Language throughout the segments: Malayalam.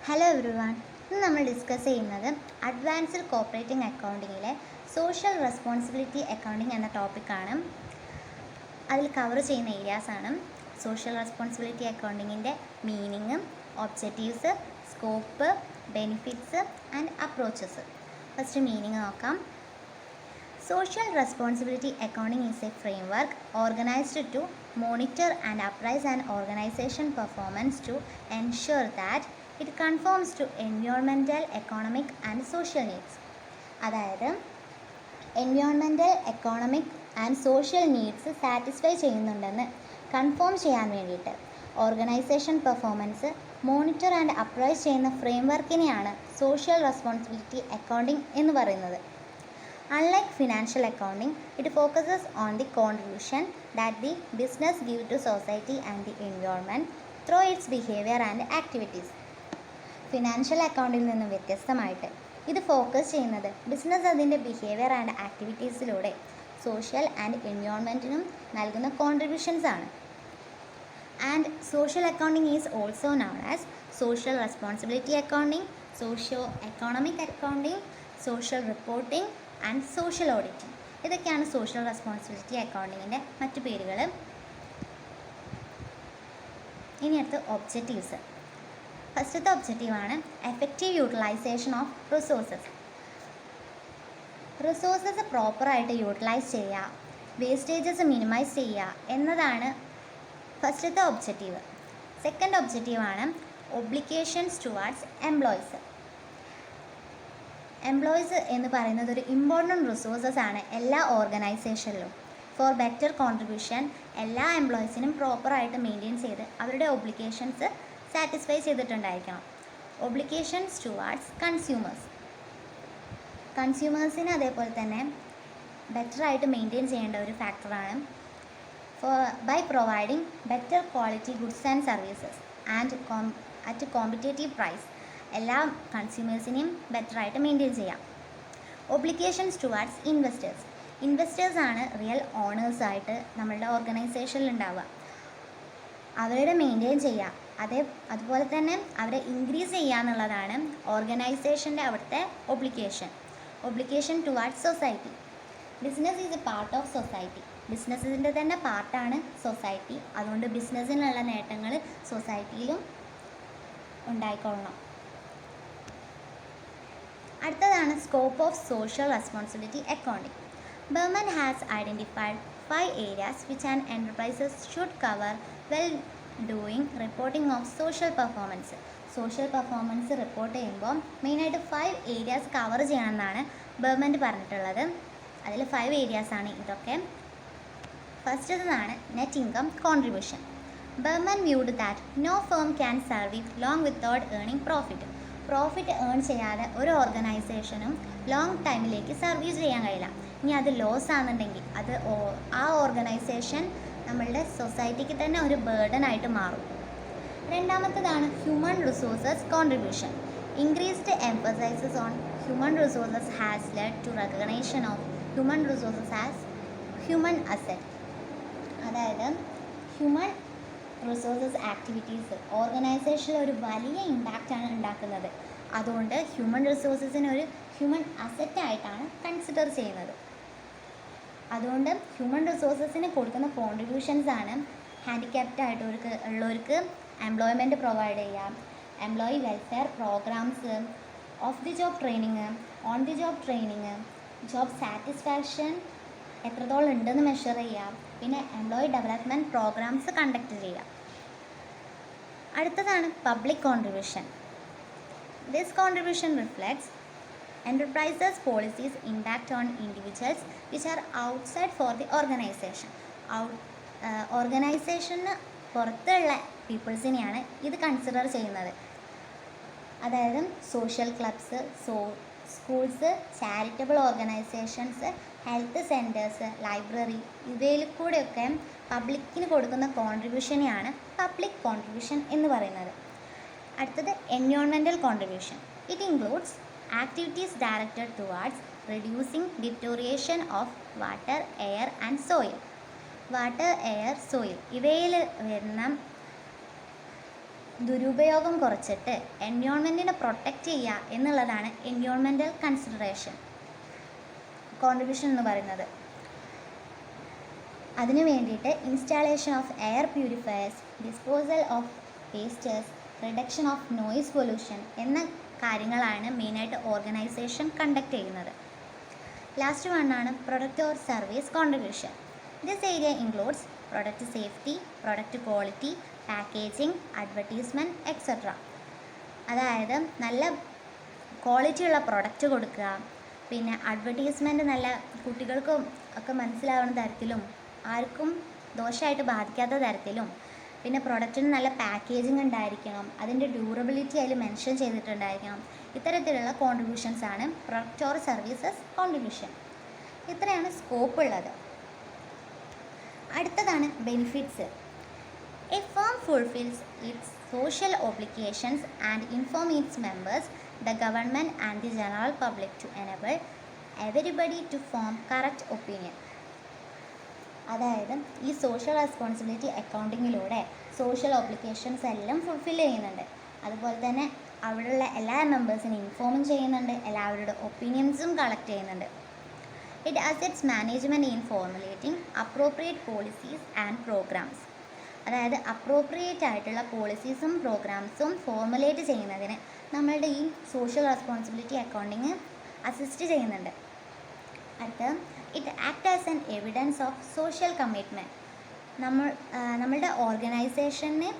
Hello everyone. ഇന്ന് നമ്മൾ ഡിസ്കസ് ചെയ്യുന്നത് അഡ്വാൻസ്ഡ് കോപ്പറേറ്റിംഗ് അക്കൗണ്ടിങ്ങിലെ സോഷ്യൽ റെസ്പോൺസിബിലിറ്റി അക്കൗണ്ടിങ് എന്ന ടോപ്പിക്കാണ്. അതിൽ കവർ ചെയ്യുന്ന ഏരിയാസാണ് സോഷ്യൽ റെസ്പോൺസിബിലിറ്റി അക്കൗണ്ടിങ്ങിൻ്റെ meaning, objectives, scope, benefits and approaches. First meaning നോക്കാം. Social responsibility accounting is a framework organized to monitor and appraise an organization performance to ensure that it conforms to environmental, economic and social needs. അതായത് environmental, economic and social needs satisfy ചെയ്യുന്നുണ്ടെന്ന് കൺഫേം ചെയ്യാൻ വേണ്ടിയിട്ട് organisation performance monitor and appraise ചെയ്യുന്ന ഫ്രെയിംവർക്കിനെയാണ് സോഷ്യൽ റെസ്പോൺസിബിലിറ്റി അക്കൗണ്ടിംഗ് എന്ന് പറയുന്നത്. Unlike financial accounting, it focuses on the contribution that the business gives to society and the environment through its behavior and activities. Financial അക്കൗണ്ടിൽ നിന്നും വ്യത്യസ്തമായിട്ട് ഇത് ഫോക്കസ് ചെയ്യുന്നത് ബിസിനസ് അതിൻ്റെ ബിഹേവിയർ ആൻഡ് ആക്ടിവിറ്റീസിലൂടെ സോഷ്യൽ ആൻഡ് എൻവയോൺമെൻറ്റിനും നൽകുന്ന കോൺട്രിബ്യൂഷൻസ് ആണ്. And social accounting is also known as social responsibility accounting, socio economic accounting, social reporting and social auditing. ഇതൊക്കെയാണ് സോഷ്യൽ റെസ്പോൺസിബിലിറ്റി അക്കൗണ്ടിങ്ങിൻ്റെ മറ്റു പേരുകൾ. ഇനി അടുത്ത് ഒബ്ജക്റ്റീവ്സ്. ഫസ്റ്റത്തെ ഒബ്ജക്റ്റീവാണ് effective utilisation of resources. Resources പ്രോപ്പറായിട്ട് യൂട്ടിലൈസ് ചെയ്യുക, വേസ്റ്റേജസ് മിനിമൈസ് ചെയ്യുക എന്നതാണ് ഫസ്റ്റത്തെ ഒബ്ജക്റ്റീവ്. സെക്കൻഡ് ഒബ്ജക്റ്റീവാണ് ഒബ്ലിഗേഷൻസ് ടുവാർഡ്സ് എംപ്ലോയീസ്. എംപ്ലോയീസ് എന്ന് പറയുന്നത് ഒരു ഇമ്പോർട്ടൻറ്റ് റിസോഴ്സസ് ആണ് എല്ലാ ഓർഗനൈസേഷനിലും. ഫോർ ബെറ്റർ കോൺട്രിബ്യൂഷൻ എല്ലാ എംപ്ലോയീസിനും പ്രോപ്പറായിട്ട് മെയിൻറ്റെയിൻ ചെയ്ത് അവരുടെ ഒബ്ലിഗേഷൻസ് സാറ്റിസ്ഫൈ ചെയ്തിട്ടുണ്ടായിരിക്കണം. ഒബ്ലിഗേഷൻസ് ടുവാർഡ്സ് കൺസ്യൂമേഴ്സിന് അതേപോലെ തന്നെ ബെറ്ററായിട്ട് മെയിൻറ്റെയിൻ ചെയ്യേണ്ട ഒരു ഫാക്ടറാണ്. By providing better quality goods and services and at competitive price എല്ലാ കൺസ്യൂമേഴ്സിനെയും ബെറ്ററായിട്ട് മെയിൻറ്റെയിൻ ചെയ്യാം. ഒബ്ലിഗേഷൻസ് ടുവാർഡ്സ് ഇൻവെസ്റ്റേഴ്സ് ആണ് റിയൽ ഓണേഴ്സായിട്ട് നമ്മളുടെ ഓർഗനൈസേഷനിൽ ഉണ്ടാവുക. അവരുടെ മെയിൻറ്റെയിൻ ചെയ്യുക, അതുപോലെ തന്നെ അവരെ ഇൻക്രീസ് ചെയ്യുക എന്നുള്ളതാണ് ഓർഗനൈസേഷൻ്റെ അവിടുത്തെ obligation towards society. Business is A part of society. ബിസിനസ്സിൻ്റെ തന്നെ പാർട്ടാണ് സൊസൈറ്റി. അതുകൊണ്ട് ബിസിനസ്സിനുള്ള നേട്ടങ്ങൾ സൊസൈറ്റിയിലും ഉണ്ടായിക്കൊള്ളണം. അടുത്തതാണ് scope of social responsibility accounting. Burman has identified 5 areas which an enterprises should cover while doing reporting of social performance. Social performance report ചെയ്യുമ്പോൾ മെയിനായിട്ട് 5 areas കവർ ചെയ്യണമെന്നാണ് ഗവൺമെൻറ് പറഞ്ഞിട്ടുള്ളത്. അതിൽ 5 areas ആണ് ഇതൊക്കെ. ഫസ്റ്റതാണ് നെറ്റ് ഇൻകം കോൺട്രിബ്യൂഷൻ. ബർമൻ viewed that no firm can survive long without earning profit. Profit earn ചെയ്യാതെ ഒരു ഓർഗനൈസേഷനും ലോങ് ടൈമിലേക്ക് സർവീസ് ചെയ്യാൻ കഴിയില്ല. ഇനി അത് ലോസ് ആണെന്നുണ്ടെങ്കിൽ അത് ആ ഓർഗനൈസേഷൻ നമ്മളുടെ സൊസൈറ്റിക്ക് തന്നെ ഒരു ബേർഡൻ ആയിട്ട് മാറും. രണ്ടാമത്തേതാണ് human resources contribution. Increased emphasises on human resources has led to recognition of human resources as human asset. അതായത് ഹ്യൂമൻ റിസോഴ്സസ് ആക്ടിവിറ്റീസ് ഓർഗനൈസേഷനിൽ ഒരു വലിയ ഇമ്പാക്റ്റാണ് ഉണ്ടാക്കുന്നത്. അതുകൊണ്ട് ഹ്യൂമൻ റിസോഴ്സസിനെ ഒരു ഹ്യൂമൻ അസറ്റായിട്ടാണ് കൺസിഡർ ചെയ്യുന്നത്. അതുകൊണ്ട് ഹ്യൂമൻ റിസോഴ്സസിന് കൊടുക്കുന്ന കോൺട്രിബ്യൂഷൻസ് ആണ് ഹാൻഡിക്യാപ്ഡ് ഉള്ളവർക്ക് എംപ്ലോയ്മെൻറ്റ് പ്രൊവൈഡ് ചെയ്യാം, employee welfare programs, off the job training, on the job training, job satisfaction എത്രത്തോളം ഉണ്ടെന്ന് മെഷർ ചെയ്യാം, പിന്നെ എംപ്ലോയി ഡെവലപ്മെൻറ്റ് പ്രോഗ്രാംസ് കണ്ടക്ട് ചെയ്യാം. അടുത്തതാണ് public contribution. This contribution reflects enterprises policies impact on individuals which are outside for the organization. ഓർഗനൈസേഷന് പുറത്തുള്ള പീപ്പിൾസിനെയാണ് ഇത് കൺസിഡർ ചെയ്യുന്നത്. അതായത് social clubs, schools, charitable organisations, health centres, library ഇവയിൽ കൂടെയൊക്കെ പബ്ലിക്കിന് കൊടുക്കുന്ന കോൺട്രിബ്യൂഷനെയാണ് പബ്ലിക് കോൺട്രിബ്യൂഷൻ എന്ന് പറയുന്നത്. അടുത്തത് environmental contribution. It includes activities directed towards reducing deterioration of water, air and soil. ഇവയിൽ വരുന്ന ദുരുപയോഗം കുറച്ചിട്ട് എൻവയോൺമെൻറ്റിനെ പ്രൊട്ടക്റ്റ് ചെയ്യുക എന്നുള്ളതാണ് എൻവയോൺമെൻറ്റൽ കോൺട്രിബ്യൂഷൻ എന്ന് പറയുന്നത്. അതിനു വേണ്ടിയിട്ട് installation of air purifiers, disposal of wasters, reduction of noise pollution എന്ന കാര്യങ്ങളാണ് മെയിനായിട്ട് ഓർഗനൈസേഷൻ കണ്ടക്ട് ചെയ്യുന്നത്. ലാസ്റ്റ് വണ്ണാണ് product or service contribution. This area includes product safety, product quality, packaging, advertisement etcetera. അതായത് നല്ല ക്വാളിറ്റിയുള്ള പ്രൊഡക്റ്റ് കൊടുക്കുക, പിന്നെ അഡ്വർടൈസ്മെൻറ്റ് നല്ല കുട്ടികൾക്കും ഒക്കെ മനസ്സിലാവുന്ന തരത്തിലും ആർക്കും ദോഷമായിട്ട് ബാധിക്കാത്ത തരത്തിലും, പിന്നെ പ്രൊഡക്റ്റിന് നല്ല പാക്കേജിങ് ഉണ്ടായിരിക്കണം, അതിൻ്റെ ഡ്യൂറബിലിറ്റി അതിൽ മെൻഷൻ ചെയ്തിട്ടുണ്ടായിരിക്കണം. ഇത്തരത്തിലുള്ള കോൺട്രിബ്യൂഷൻസ് ആണ് പ്രൊഡക്റ്റ് ഓർ സർവീസസ് കോൺട്രിബ്യൂഷൻ. ഇത്രയാണ് സ്കോപ്പ് ഉള്ളത്. അടുത്തതാണ് benefits. A firm fulfils it's social obligations and inform its members, the government and the general public to enable everybody to form correct opinion. അതായത് ഈ സോഷ്യൽ റെസ്പോൺസിബിലിറ്റി അക്കൗണ്ടിങ്ങിലൂടെ സോഷ്യൽ ഒബ്ലിഗേഷൻസ് എല്ലാം ഫുൾഫിൽ ചെയ്യുന്നുണ്ട്. അതുപോലെ തന്നെ അവിടെയുള്ള എല്ലാ മെമ്പേഴ്സിനെ ഇൻഫോമും ചെയ്യുന്നുണ്ട്, എല്ലാവരുടെ ഒപ്പീനിയൻസും കളക്ട് ചെയ്യുന്നുണ്ട്. It assists management in formulating appropriate policies and programmes. അതായത് അപ്രോപ്രിയേറ്റ് ആയിട്ടുള്ള പോളിസീസും പ്രോഗ്രാംസും ഫോർമുലേറ്റ് ചെയ്യുന്നതിന് നമ്മളുടെ ഈ സോഷ്യൽ റെസ്പോൺസിബിലിറ്റി അക്കൗണ്ടിങ് അസിസ്റ്റ് ചെയ്യുന്നുണ്ട്. അടുത്ത് it act as an evidence of social commitment. നമ്മളുടെ ഓർഗനൈസേഷന്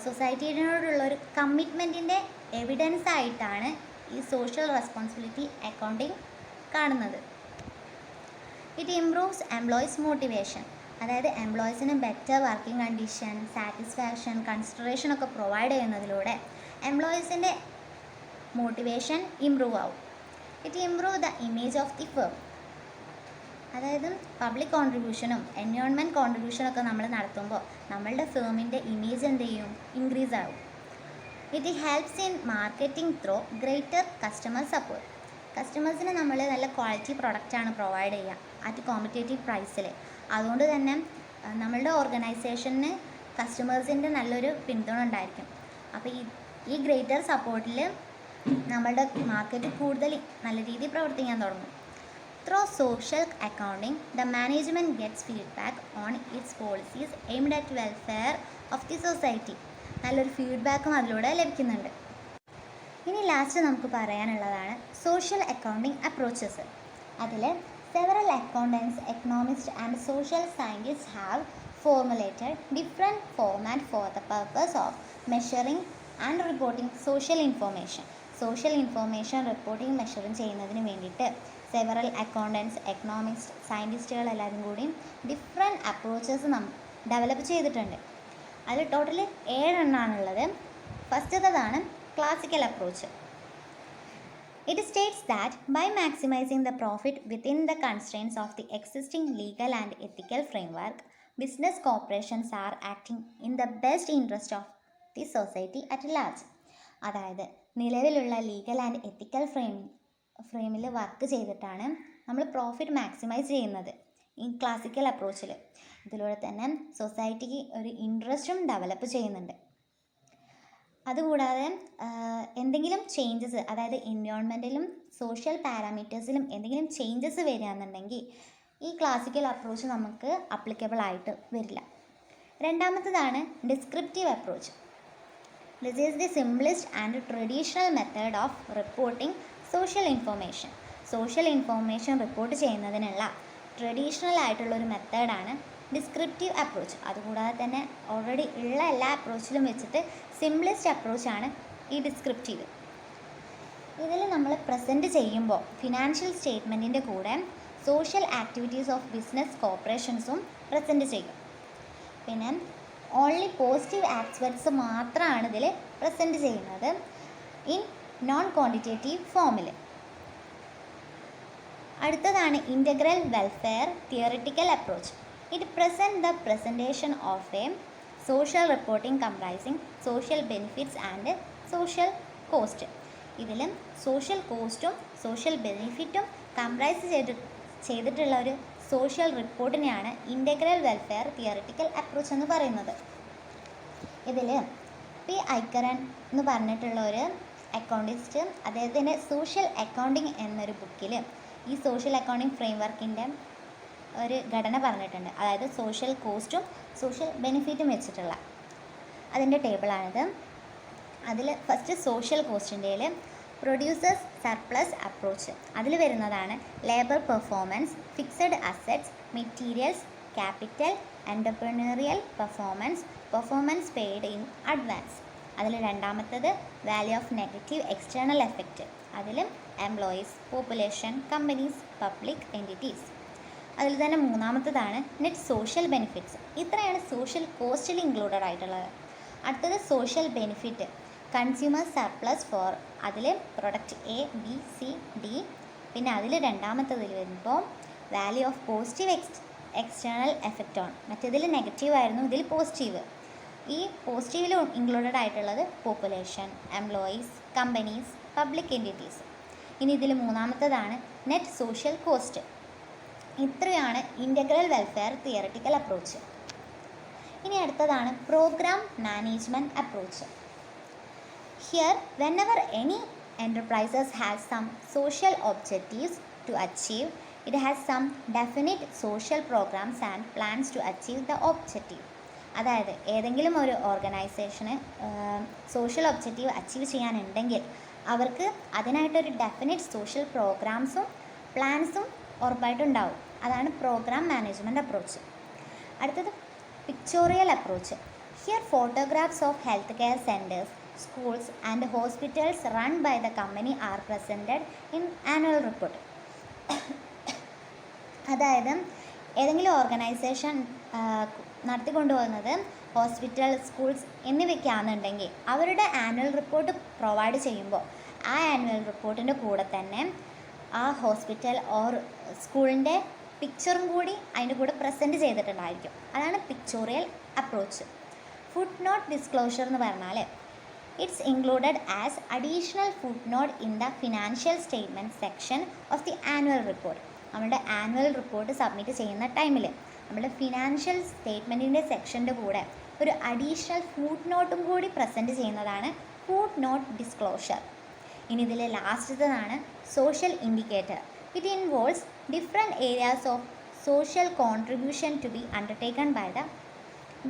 സൊസൈറ്റിയോടുള്ളൊരു കമ്മിറ്റ്മെൻറ്റിൻ്റെ എവിഡൻസ് ആയിട്ടാണ് ഈ സോഷ്യൽ റെസ്പോൺസിബിലിറ്റി അക്കൗണ്ടിങ് കാണുന്നത്. It improves employees motivation. അതായത് എംപ്ലോയീസിന് better working condition, satisfaction, consideration ഒക്കെ പ്രൊവൈഡ് ചെയ്യുന്നതിലൂടെ എംപ്ലോയീസിൻ്റെ മോട്ടിവേഷൻ ഇംപ്രൂവ് ആവും. It improve the image of the firm. അതായത് പബ്ലിക് കോൺട്രിബ്യൂഷനും എൻവയോൺമെൻറ്റ് കോൺട്രിബ്യൂഷനൊക്കെ നമ്മൾ നടത്തുമ്പോൾ നമ്മളുടെ ഫേമിൻ്റെ ഇമേജ് എന്ത് ചെയ്യും, ഇൻക്രീസ് ആവും. It helps in marketing through greater customer support. കസ്റ്റമേഴ്സിന് നമ്മൾ നല്ല ക്വാളിറ്റി പ്രൊഡക്റ്റാണ് പ്രൊവൈഡ് ചെയ്യുക അറ്റ് കോമ്പറ്റേറ്റീവ് പ്രൈസിൽ. അതുകൊണ്ട് തന്നെ നമ്മളുടെ ഓർഗനൈസേഷന് കസ്റ്റമേഴ്സിൻ്റെ നല്ലൊരു പിന്തുണ ഉണ്ടായിരിക്കും. അപ്പോൾ ഈ ഗ്രേറ്റർ സപ്പോർട്ടിൽ നമ്മളുടെ മാർക്കറ്റ് കൂടുതൽ നല്ല രീതിയിൽ പ്രവർത്തിക്കാൻ തുടങ്ങും. Through social accounting the management gets feedback on its policies aimed at welfare of the society. നല്ലൊരു ഫീഡ്ബാക്കും അതിലൂടെ ലഭിക്കുന്നുണ്ട്. ഇനി ലാസ്റ്റ് നമുക്ക് പറയാനുള്ളതാണ് സോഷ്യൽ അക്കൗണ്ടിങ് അപ്രോച്ചസ്. അതിൽ several accountants, economists and social scientists have formulated different formats for the purpose of measuring and reporting social information. Social information reporting measuring ചെയ്യുന്നതിന് വേണ്ടിയിട്ട് സെവറൽ അക്കൗണ്ടൻസ്, എക്കണോമിക്സ്, സയൻറ്റിസ്റ്റുകളെല്ലാവരും കൂടി ഡിഫറെൻറ്റ് അപ്രോച്ചസ് ഡെവലപ്പ് ചെയ്തിട്ടുണ്ട്. അതിൽ ടോട്ടൽ 7 എണ്ണമാണുള്ളത്. ഫസ്റ്റത്തേതാണ് classical approach. It states that by maximizing the profit within the constraints of the existing legal and ethical framework, business corporations are acting in the best interest of the society at large. അതായത് നിലവിലുള്ള ലീഗൽ ആൻഡ് എത്തിക്കൽ ഫ്രെയിമിൽ വർക്ക് ചെയ്തിട്ടാണ് നമ്മൾ പ്രോഫിറ്റ് മാക്സിമൈസ് ചെയ്യുന്നത് ഈ ക്ലാസിക്കൽ അപ്രോച്ചിൽ. ഇതിലൂടെ തന്നെ സൊസൈറ്റിക്ക് ഒരു ഇൻട്രസ്റ്റും ഡെവലപ്പ് ചെയ്യുന്നുണ്ട്. അതുകൂടാതെ എന്തെങ്കിലും ചേഞ്ചസ്, അതായത് എൻവയോൺമെൻറ്റിലും സോഷ്യൽ പാരാമീറ്റേഴ്സിലും എന്തെങ്കിലും ചേഞ്ചസ് വരികയാണെന്നുണ്ടെങ്കിൽ ഈ ക്ലാസിക്കൽ അപ്രോച്ച് നമുക്ക് അപ്ലിക്കബിൾ ആയിട്ട് വരില്ല. രണ്ടാമത്തേതാണ് descriptive approach. This is the simplest and traditional method of reporting social information. Social information report ചെയ്യുന്നതിനുള്ള ട്രഡീഷണൽ ആയിട്ടുള്ളൊരു മെത്തേഡാണ് ഡിസ്ക്രിപ്റ്റീവ് അപ്രോച്ച്. അതുകൂടാതെ തന്നെ ഓൾറെഡി ഉള്ള എല്ലാ അപ്രോച്ചിലും വെച്ചിട്ട് സിംപ്ലസ്റ്റ് അപ്രോച്ചാണ് ഈ ഡിസ്ക്രിപ്റ്റീവ്. ഇതിൽ നമ്മൾ പ്രസൻറ്റ് ചെയ്യുമ്പോൾ ഫിനാൻഷ്യൽ സ്റ്റേറ്റ്മെൻറ്റിൻ്റെ കൂടെ സോഷ്യൽ ആക്ടിവിറ്റീസ് ഓഫ് ബിസിനസ് കോർപ്പറേഷൻസും പ്രസൻറ്റ് ചെയ്യും. പിന്നെ ഓൺലി പോസിറ്റീവ് ആസ്പെക്ട്സ് മാത്രമാണ് ഇതിൽ പ്രസൻറ്റ് ചെയ്യുന്നത് ഇൻ നോൺ ക്വാണ്ടിറ്റേറ്റീവ് ഫോമിൽ. അടുത്തതാണ് integral welfare theoretical approach. It presents the presentation of a social reporting comprising social benefits and social cost. ഇതിൽ സോഷ്യൽ കോസ്റ്റും സോഷ്യൽ ബെനിഫിറ്റും കംപ്രൈസ് ചെയ്തിട്ടുള്ള ഒരു സോഷ്യൽ റിപ്പോർട്ടിനെയാണ് ഇൻ്റഗ്രൽ വെൽഫെയർ തിയറിറ്റിക്കൽ അപ്രോച്ച് എന്ന് പറയുന്നത്. ഇതിൽ പി ഐക്കരൻ എന്ന് പറഞ്ഞിട്ടുള്ള ഒരു അക്കൗണ്ടിസ്റ്റ് അദ്ദേഹത്തിൻ്റെ സോഷ്യൽ അക്കൗണ്ടിങ് എന്നൊരു ബുക്കിൽ ഈ സോഷ്യൽ അക്കൗണ്ടിങ് ഫ്രെയിംവർക്കിൻ്റെ ഒരു ഘടന പറഞ്ഞിട്ടുണ്ട്. അതായത് സോഷ്യൽ കോസ്റ്റും സോഷ്യൽ ബെനിഫിറ്റും വെച്ചിട്ടുള്ള അതിൻ്റെ ടേബിളാണിത്. അതിൽ ഫസ്റ്റ് സോഷ്യൽ കോസ്റ്റിൻ്റെയിൽ പ്രൊഡ്യൂസേഴ്സ് സർപ്ലസ് അപ്രോച്ച് അതിൽ വരുന്നതാണ് labour performance, fixed assets, materials, capital, entrepreneurial performance, performance paid in advance. അതിൽ രണ്ടാമത്തത് value of negative external effect, അതിൽ employees, population, companies, public entities. അതിൽ തന്നെ മൂന്നാമത്തതാണ് നെറ്റ് സോഷ്യൽ ബെനിഫിറ്റ്സ്. ഇത്രയാണ് സോഷ്യൽ കോസ്റ്റിൽ ഇൻക്ലൂഡഡ് ആയിട്ടുള്ളത്. അടുത്തത് social benefit, consumer surplus for, അതിൽ product A, B, C, D. പിന്നെ അതിൽ രണ്ടാമത്തതിൽ വരുമ്പോൾ value of positive external effect on, മറ്റേതിൽ negative ആയിരുന്നു, ഇതിൽ പോസിറ്റീവ്. ഈ പോസിറ്റീവിൽ ഇൻക്ലൂഡഡ് ആയിട്ടുള്ളത് population, employees, companies, public entities. ഇനി ഇതിൽ മൂന്നാമത്തതാണ് നെറ്റ് സോഷ്യൽ കോസ്റ്റ്. ഇത്രയാണ് ഇൻ്റഗ്രൽ വെൽഫെയർ തിയററ്റിക്കൽ അപ്രോച്ച്. ഇനി അടുത്തതാണ് program management approach. Here whenever any enterprises has some social objectives to achieve, it has some definite social programs and plans to achieve the objective. അതായത് ഏതെങ്കിലും ഒരു ഓർഗനൈസേഷന് സോഷ്യൽ ഒബ്ജക്റ്റീവ് അച്ചീവ് ചെയ്യാനുണ്ടെങ്കിൽ അവർക്ക് അതിനായിട്ടൊരു ഡെഫിനിറ്റ് സോഷ്യൽ പ്രോഗ്രാംസും പ്ലാൻസും ഉറപ്പായിട്ടുണ്ടാവും. അതാണ് പ്രോഗ്രാം മാനേജ്മെൻറ്റ് അപ്രോച്ച്. അടുത്തത് pictorial approach. Here photographs of health care centres, schools and hospitals run by the company are presented in annual report. അതായത് ഏതെങ്കിലും ഓർഗനൈസേഷൻ നടത്തിക്കൊണ്ടുപോകുന്നത് ഹോസ്പിറ്റൽ, സ്കൂൾസ് എന്നിവയ്ക്കാണെന്നുണ്ടെങ്കിൽ അവരുടെ ആനുവൽ റിപ്പോർട്ട് പ്രൊവൈഡ് ചെയ്യുമ്പോൾ ആ ആനുവൽ റിപ്പോർട്ടിൻ്റെ കൂടെ തന്നെ ആ ഹോസ്പിറ്റൽ ഓർ സ്കൂളിൻ്റെ പിക്ചറും കൂടി അതിൻ്റെ കൂടെ പ്രസൻറ്റ് ചെയ്തിട്ടുണ്ടായിരിക്കും. അതാണ് pictorial approach. Footnote disclosure എന്ന് പറഞ്ഞാൽ it's included as additional footnote in the financial statement section of the annual report. നമ്മുടെ ആനുവൽ റിപ്പോർട്ട് സബ്മിറ്റ് ചെയ്യുന്ന ടൈമിൽ നമ്മുടെ ഫിനാൻഷ്യൽ സ്റ്റേറ്റ്മെൻറ്റിൻ്റെ സെക്ഷൻ്റെ കൂടെ ഒരു അഡീഷണൽ ഫുഡ് നോട്ടും കൂടി പ്രസൻറ്റ് ചെയ്യുന്നതാണ് ഫുഡ് നോട്ട് ഡിസ്ക്ലോഷർ. ഇനി ഇതിൽ ലാസ്റ്റത്തതാണ് social indicator. It involves different areas of social contribution to be undertaken by the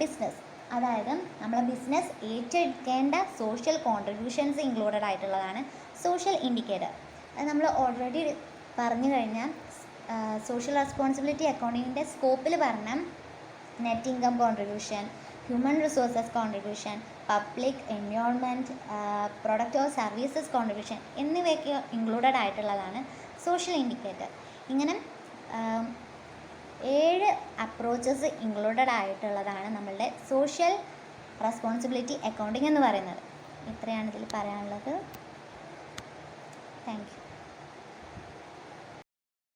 business. അതായത് നമ്മളെ ബിസിനസ് ഏറ്റെടുക്കേണ്ട സോഷ്യൽ കോൺട്രിബ്യൂഷൻസ് ഇൻക്ലൂഡഡ് ആയിട്ടുള്ളതാണ് സോഷ്യൽ ഇൻഡിക്കേറ്റർ. അത് നമ്മൾ ഓൾറെഡി പറഞ്ഞു കഴിഞ്ഞാൽ സോഷ്യൽ റെസ്പോൺസിബിലിറ്റി അക്കൗണ്ടിങ്ങിൻ്റെ സ്കോപ്പിൽ പറഞ്ഞ net income contribution, human resources contribution, public environment, product or services contribution എന്നിവയൊക്കെ ഇൻക്ലൂഡഡ് ആയിട്ടുള്ളതാണ് സോഷ്യൽ ഇൻഡിക്കേറ്റർ. ഇങ്ങനെ 7 അപ്രോച്ചസ് ഇൻക്ലൂഡഡ് ആയിട്ടുള്ളതാണ് നമ്മളുടെ സോഷ്യൽ റെസ്പോൺസിബിലിറ്റി അക്കൗണ്ടിങ് എന്ന് പറയുന്നത്. ഇത്രയാണ് ഇതിൽ പറയാനുള്ളത്. Thank you.